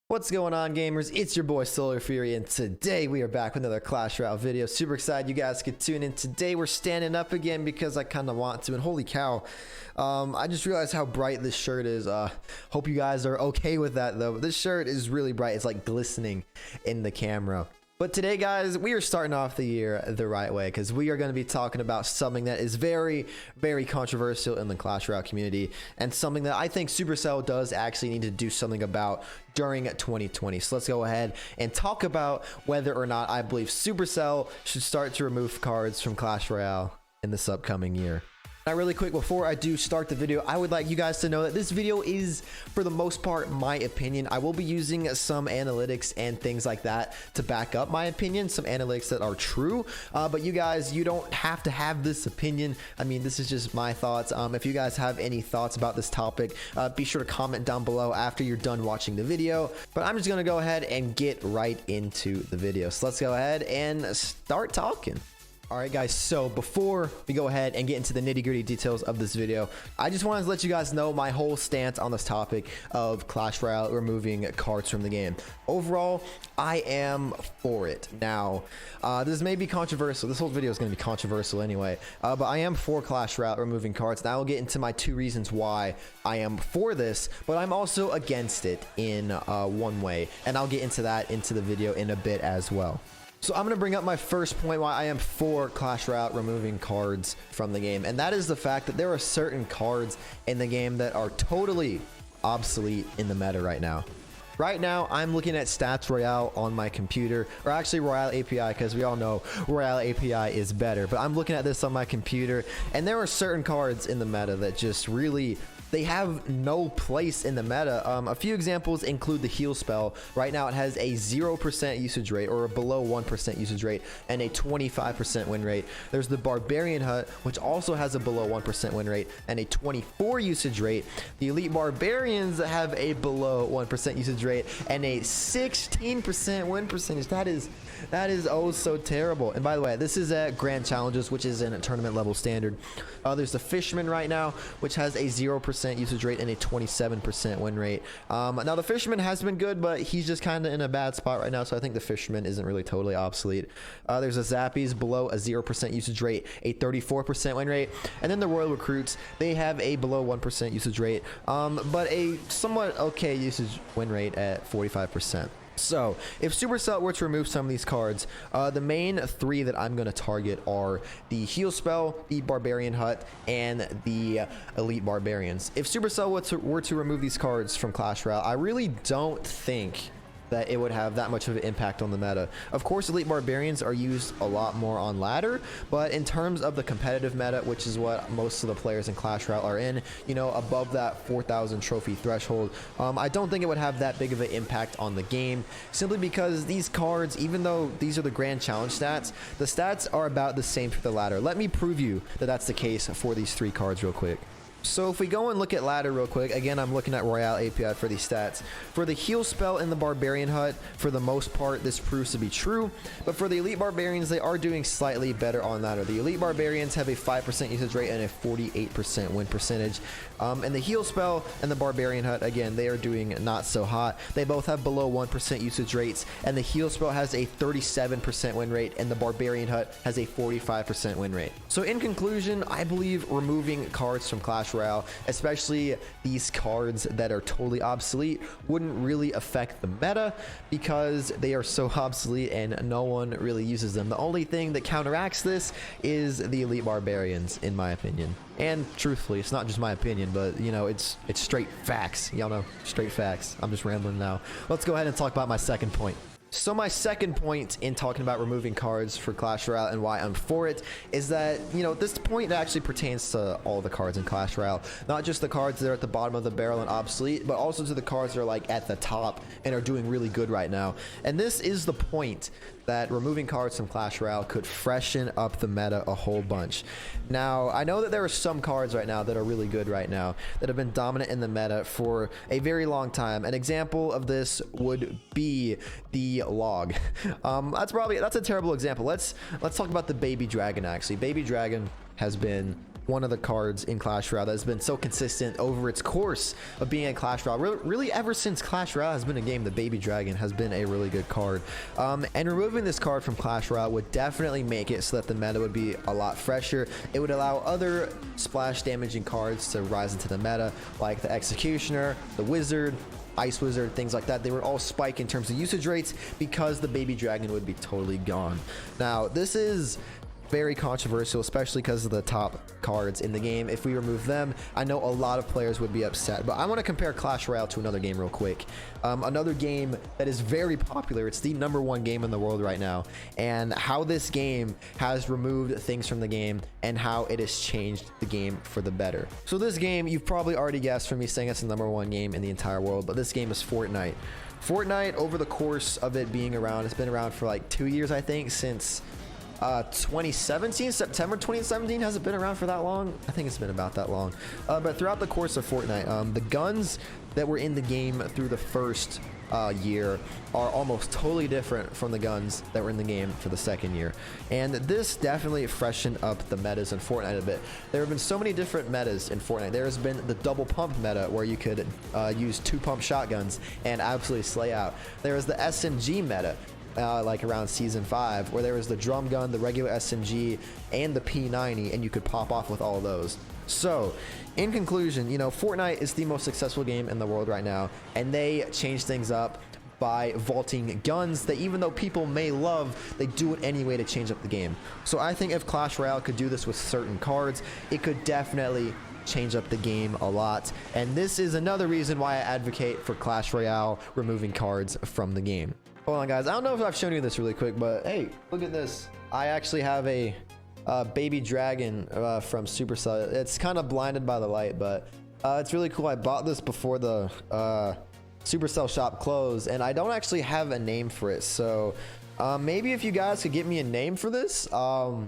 What's going on, gamers? It's your boy SolarFury, and today we are back with another Clash Royale video. Super excited you guys could tune in. Today we're standing up again because I kind of want to, and holy cow, I just realized how bright this shirt is. Hope you guys are okay with that though. This shirt is really bright. It's like glistening in the camera. But today, guys, we are starting off the year the right way because we are going to be talking about something that is very, very controversial in the Clash Royale community and something that I think Supercell does actually need to do something about during 2020. So let's go ahead and talk about whether or not I believe Supercell should start to remove cards from Clash Royale in this upcoming year. Now, really quick, before I do start the video, I would like you guys to know that this video is, for the most part, my opinion. I will be using some analytics and things like that to back up my opinion, some analytics that are true. But you guys, you don't have to have this opinion. I mean, this is just my thoughts. If you guys have any thoughts about this topic, be sure to comment down below after you're done watching the video. But I'm just going to go ahead and get right into the video. So let's go ahead and start talking. All right, guys, so before we go ahead and get into the nitty-gritty details of this video, I just wanted to let you guys know my whole stance on this topic of Clash Royale removing cards from the game. Overall, I am for it. Now, this may be controversial. This whole video is going to be controversial anyway, but I am for Clash Royale removing cards. Now, I'll get into my two reasons why I am for this, but I'm also against it in one way, and I'll get into that into the video in a bit as well. So I'm going to bring up my first point why I am for Clash Royale removing cards from the game, and that is the fact that there are certain cards in the game that are totally obsolete in the meta right now. Right now, I'm looking at Stats Royale on my computer, or actually Royale API, because we all know Royale API is better, but I'm looking at this on my computer, and there are certain cards in the meta that just really... they have no place in the meta. A few examples include the heal spell. Right now it has a 0% usage rate, or a below 1% usage rate, and a 25% win rate. There's the Barbarian Hut, which also has a below 1% win rate and a 24 usage rate. The Elite Barbarians have a below 1% usage rate and a 16% win percentage. That is oh so terrible. And by the way, this is at Grand Challenges, which is in a tournament level standard. There's the Fisherman right now, which has a 0% usage rate and a 27% win rate. Now the Fisherman has been good, but he's just kind of in a bad spot right now, so I think the Fisherman isn't really totally obsolete. There's a Zappies below a 0% usage rate, a 34% win rate, and then the Royal Recruits, they have a below 1% usage rate, but a somewhat okay usage win rate at 45%. So, if Supercell were to remove some of these cards, the main three that I'm going to target are the Heal Spell, the Barbarian Hut, and the Elite Barbarians. If Supercell were to remove these cards from Clash Royale, I really don't think that it would have that much of an impact on the meta. Of course, Elite Barbarians are used a lot more on ladder, but in terms of the competitive meta, which is what most of the players in Clash Royale are in, you know, above that 4,000 trophy threshold, I don't think it would have that big of an impact on the game, simply because these cards, even though these are the Grand Challenge stats, the stats are about the same for the ladder. Let me prove you that that's the case for these three cards real quick. So if we go and look at ladder real quick, again, I'm looking at Royale API for these stats. For the Heal Spell in the Barbarian Hut, for the most part, this proves to be true. But for the Elite Barbarians, they are doing slightly better on ladder. The Elite Barbarians have a 5% usage rate and a 48% win percentage. And the Heal Spell and the Barbarian Hut, again, they are doing not so hot. They both have below 1% usage rates, and the Heal Spell has a 37% win rate, and the Barbarian Hut has a 45% win rate. So in conclusion, I believe removing cards from Clash Royale, especially these cards that are totally obsolete, wouldn't really affect the meta because they are so obsolete and no one really uses them. The only thing that counteracts this is the Elite Barbarians, in my opinion. And truthfully, it's not just my opinion, but you know, it's straight facts. Y'all know, straight facts. I'm just rambling now. Let's go ahead and talk about my second point. So my second point in talking about removing cards for Clash Royale and why I'm for it is that, you know, this point actually pertains to all the cards in Clash Royale, not just the cards that are at the bottom of the barrel and obsolete, but also to the cards that are like at the top and are doing really good right now. And this is the point that removing cards from Clash Royale could freshen up the meta a whole bunch. Now, I know that there are some cards right now that are really good right now that have been dominant in the meta for a very long time. An example of this would be the Log. That's a terrible example. Let's talk about the Baby Dragon. Actually, Baby Dragon has been one of the cards in Clash Royale that has been so consistent over its course of being in Clash Royale. Really ever since Clash Royale has been a game, the Baby Dragon has been a really good card. And removing this card from Clash Royale would definitely make it so that the meta would be a lot fresher. It would allow other splash damaging cards to rise into the meta, like the Executioner, the Wizard, Ice Wizard, things like that. They would all spike in terms of usage rates because the Baby Dragon would be totally gone. Now, this is very controversial, especially because of the top cards in the game. If we remove them, I know a lot of players would be upset, but I want to compare Clash Royale to another game real quick. Another game that is very popular. It's the #1 game in the world right now, and how this game has removed things from the game and how it has changed the game for the better. So this game, you've probably already guessed from me saying it's the #1 game in the entire world, but this game is Fortnite. Fortnite, over the course of it being around, it's been around for like 2 years, I think, since 2017, September 2017. Has it been around for that long? I think it's been about that long. But throughout the course of Fortnite, the guns that were in the game through the first year are almost totally different from the guns that were in the game for the second year, and this definitely freshened up the metas in Fortnite a bit. There have been so many different metas in Fortnite. There has been the double pump meta where you could use 2-pump shotguns and absolutely slay out. There is the SMG meta, like around season 5, where there was the drum gun, the regular SMG, and the P90, and you could pop off with all of those. So in conclusion, you know, Fortnite is the most successful game in the world right now, and they changed things up by vaulting guns that, even though people may love, they do it anyway to change up the game. So I think if Clash Royale could do this with certain cards, it could definitely change up the game a lot. And this is another reason why I advocate for Clash Royale removing cards from the game. Hold on, guys. I don't know if I've shown you this really quick, but hey, look at this. I actually have a Baby Dragon from Supercell. It's kind of blinded by the light, but it's really cool. I bought this before the Supercell shop closed, and I don't actually have a name for it. So maybe if you guys could get me a name for this, I'd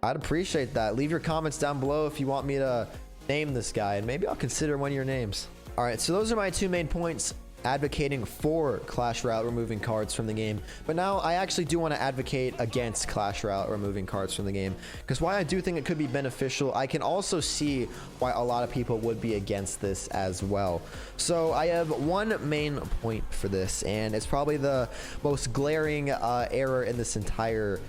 appreciate that. Leave your comments down below if you want me to name this guy, and maybe I'll consider one of your names. All right, so those are my 2 main points advocating for Clash Royale removing cards from the game. But now I actually do want to advocate against Clash Royale removing cards from the game, because while I do think it could be beneficial, I can also see why a lot of people would be against this as well. So I have one main point for this, and it's probably the most glaring error in this entire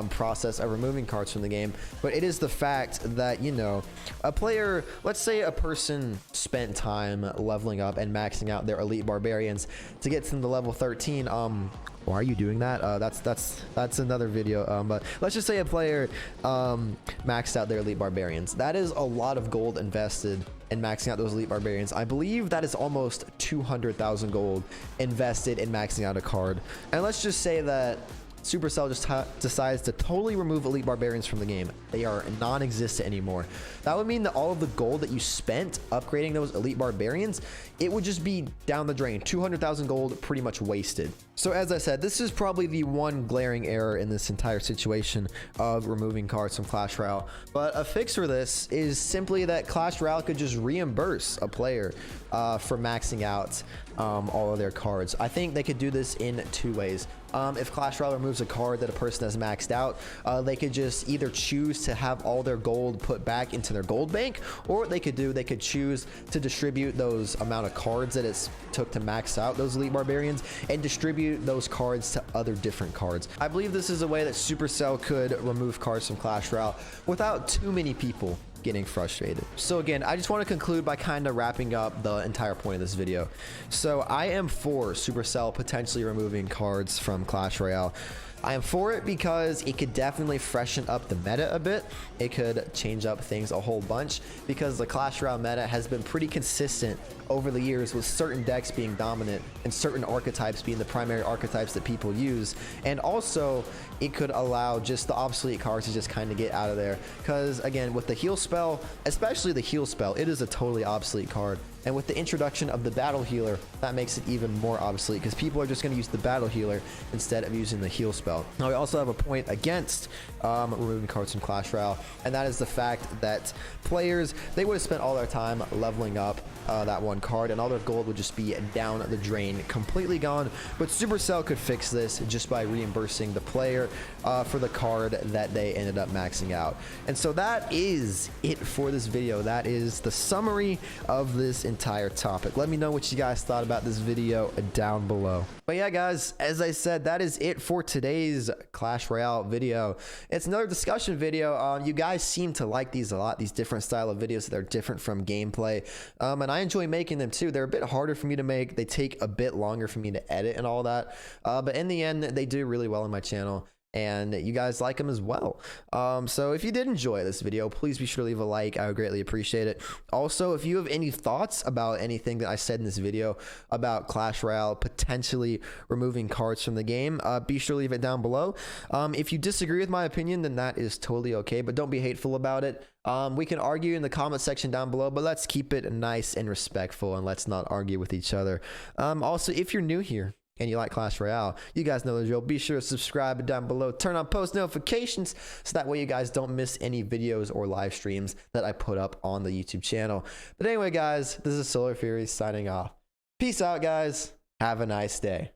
process of removing cards from the game, but it is the fact that, you know, a player, let's say a person spent time leveling up and maxing out their elite barbarians to get to the level 13. Why are you doing that? That's another video. But let's just say a player maxed out their elite barbarians. That is a lot of gold invested in maxing out those elite barbarians. I believe that is almost 200,000 gold invested in maxing out a card. And let's just say that Supercell just decides to totally remove elite barbarians from the game. They are non-existent anymore. That would mean that all of the gold that you spent upgrading those elite barbarians, it would just be down the drain. 200,000 gold pretty much wasted. So as I said, this is probably the one glaring error in this entire situation of removing cards from Clash Royale. But a fix for this is simply that Clash Royale could just reimburse a player for maxing out all of their cards. I think they could do this in 2 ways. If Clash Royale removes a card that a person has maxed out, they could just either choose to have all their gold put back into their gold bank, or what they could choose to distribute those amount of cards that it took to max out those elite barbarians and distribute those cards to other different cards. I believe this is a way that Supercell could remove cards from Clash Royale without too many people getting frustrated. So again, I just want to conclude by kind of wrapping up the entire point of this video. So I am for Supercell potentially removing cards from Clash Royale. I am for it because it could definitely freshen up the meta a bit. It could change up things a whole bunch, because the Clash Royale meta has been pretty consistent over the years, with certain decks being dominant and certain archetypes being the primary archetypes that people use. And also it could allow just the obsolete cards to just kind of get out of there, because again, with the heal spell, especially the heal spell, it is a totally obsolete card. And with the introduction of the battle healer, that makes it even more obsolete because people are just going to use the battle healer instead of using the heal spell. Now, we also have a point against removing cards from Clash Royale, and that is the fact that players, they would have spent all their time leveling up that one card, and all their gold would just be down the drain, completely gone. But Supercell could fix this just by reimbursing the player for the card that they ended up maxing out. And so that is it for this video. That is the summary of this entire topic. Let me know what you guys thought about this video down below. But yeah, guys, as I said, that is it for today's Clash Royale video. It's another discussion video. You guys seem to like these a lot, these different style of videos that are different from gameplay, and I enjoy making them too. They're a bit harder for me to make. They take a bit longer for me to edit and all that, but in the end, they do really well on my channel, and you guys like them as well. So if you did enjoy this video, please be sure to leave a like. I would greatly appreciate it. Also, if you have any thoughts about anything that I said in this video about Clash Royale potentially removing cards from the game, be sure to leave it down below. If you disagree with my opinion, then that is totally okay, but don't be hateful about it. We can argue in the comment section down below, but let's keep it nice and respectful, and let's not argue with each other. Also, if you're new here and you like Clash Royale, you guys know the drill. Be sure to subscribe down below, turn on post notifications, so that way you guys don't miss any videos or live streams that I put up on the YouTube channel. But anyway, guys, this is SolarFury signing off. Peace out, guys. Have a nice day.